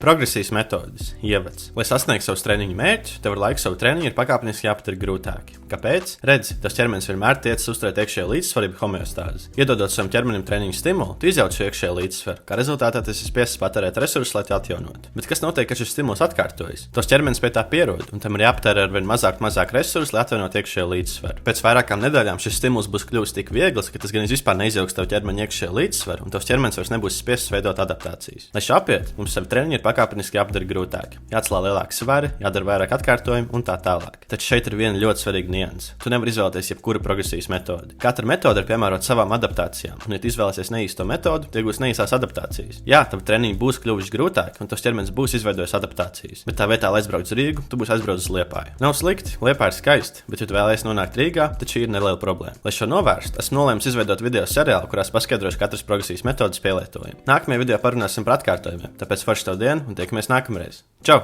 Progresijas metodes, ievads. Lai sasniegtu savus treniņu mērķus, tev ar laiku savu treniņu ir pakāpeniski jāpadara grūtāki. Kāpēc? Redzi, tas ķermenis vienmēr tiecas uzturēt iekšējo līdzsvaru, homeostāzi. Iedodot savam ķermenim treniņu stimulu, tu izjauc šo iekšējo līdzsvaru, kā rezultātā tas ir spiests patērēt resursus, lai to atjaunotu. Bet kas notiek, kad šis stimuls atkārtojas? Tos ķermenis pie tā pierod, un tam ir jāpatērē ar vien mazāk resursus, lai atjaunotu iekšējo līdzsvaru. Pēc vairākām nedēļām šis stimuls būs kļuvis tik viegls, ka tas gan vispār neizjauks tavu ķermeņa iekšējo līdzsvaru, un tavs ķermenis vairs nebūs spiests veidot adaptācijas. Lai šo apiet, mums savu treniņu ir pakāpeniski jāpadara grūtāk, jāatcelā lielāki svari, jādara vairāk atkārtojumu un tā tālāk. Taču šeit ir viena ļoti svarīga nianse. Tu nevari izvēlēties jebkuru progresijas metodi. Katra metode ir piemērota savām adaptācijām, un, ja tu izvēlēsies neīsto metodu, tie būs neīstās adaptācijas. Jā, tavi treniņi būs kļuvuši grūtāki, un tavs ķermenis būs izveidojis adaptācijas, bet tā vietā, lai aizbrauktu uz Rīgu, tu būsi aizbraucis uz Liepāju. Nav slikti, Liepāja ir skaisti, bet, ja tu vēlēsies nonākt Rīgā, tad šī ir neliela problēma. Lai šo novērstu, esmu nolēmis izveidot video seriālu, kurās paskaidrošu katras progresijas metodas pielietojumu. Nākamajā video parunāsim par atkārtojumiem, tāpēc forši tev dienu un tiekamies nākamreiz. Čau!